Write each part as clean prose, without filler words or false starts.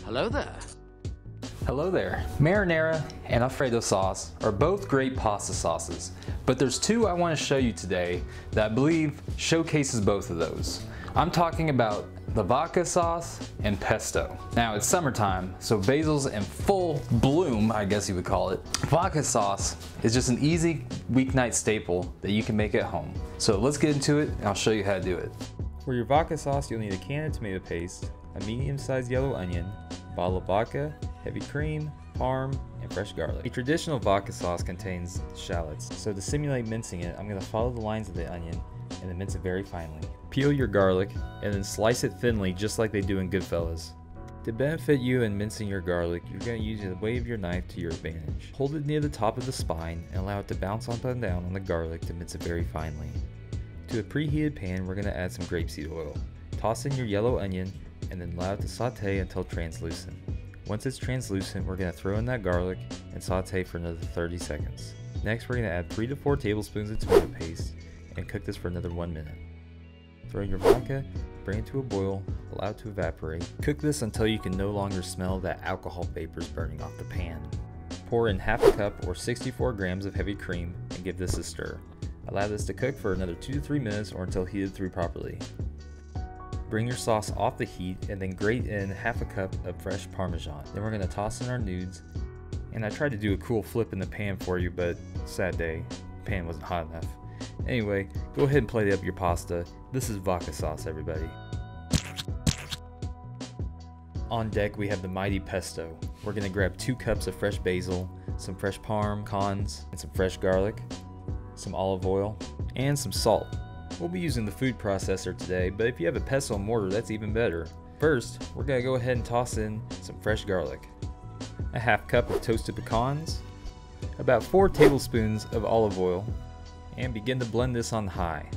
Hello there. Hello there. Marinara and Alfredo sauce are both great pasta sauces, but there's two I want to show you today that I believe showcases both of those. I'm talking about the vodka sauce and pesto. Now it's summertime, so basil's in full bloom, I guess you would call it. Vodka sauce is just an easy weeknight staple that you can make at home. So let's get into it and I'll show you how to do it. For your vodka sauce, you'll need a can of tomato paste, a medium-sized yellow onion, a bottle of vodka, heavy cream, parm, and fresh garlic. A traditional vodka sauce contains shallots, so to simulate mincing it, I'm going to follow the lines of the onion and then mince it very finely. Peel your garlic and then slice it thinly just like they do in Goodfellas. To benefit you in mincing your garlic, you're going to use the weight of your knife to your advantage. Hold it near the top of the spine and allow it to bounce up and down on the garlic to mince it very finely. To a preheated pan, we're going to add some grapeseed oil. Toss in your yellow onion and then allow it to saute until translucent. Once it's translucent, we're going to throw in that garlic and saute for another 30 seconds. Next, we're going to add 3 to 4 tablespoons of tomato paste and cook this for another 1 minute. Throw in your vodka, bring it to a boil, allow it to evaporate. Cook this until you can no longer smell that alcohol vapors burning off the pan. Pour in half a cup or 64 grams of heavy cream and give this a stir. Allow this to cook for another 2 to 3 minutes or until heated through properly. Bring your sauce off the heat and then grate in half a cup of fresh Parmesan. Then we're going to toss in our nudes. And I tried to do a cool flip in the pan for you, but sad day, the pan wasn't hot enough. Anyway, go ahead and plate up your pasta. This is vodka sauce, everybody. On deck we have the mighty pesto. We're going to grab 2 cups of fresh basil, some fresh parm, pecans, and some fresh garlic, some olive oil, and some salt. We'll be using the food processor today, but if you have a pestle mortar, that's even better. First, we're going to go ahead and toss in some fresh garlic, a half cup of toasted pecans, about 4 tablespoons of olive oil, and begin to blend this on high.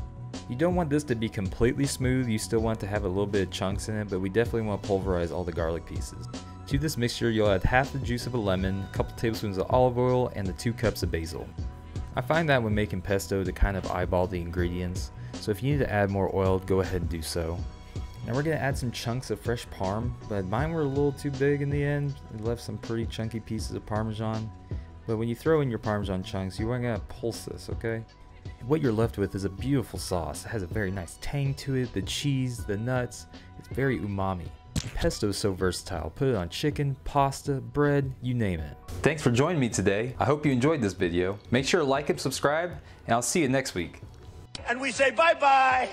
You don't want this to be completely smooth, you still want to have a little bit of chunks in it, but we definitely want to pulverize all the garlic pieces. To this mixture, you'll add half the juice of a lemon, a couple tablespoons of olive oil, and the 2 cups of basil. I find that when making pesto to kind of eyeball the ingredients, so if you need to add more oil, go ahead and do so. Now we're going to add some chunks of fresh parm, but mine were a little too big in the end. It left some pretty chunky pieces of Parmesan. But when you throw in your Parmesan chunks, you want to pulse this, okay? And what you're left with is a beautiful sauce. It has a very nice tang to it, the cheese, the nuts. It's very umami. Pesto is so versatile. Put it on chicken, pasta, bread, you name it. Thanks for joining me today. I hope you enjoyed this video. Make sure to like and subscribe, and I'll see you next week. And we say bye-bye.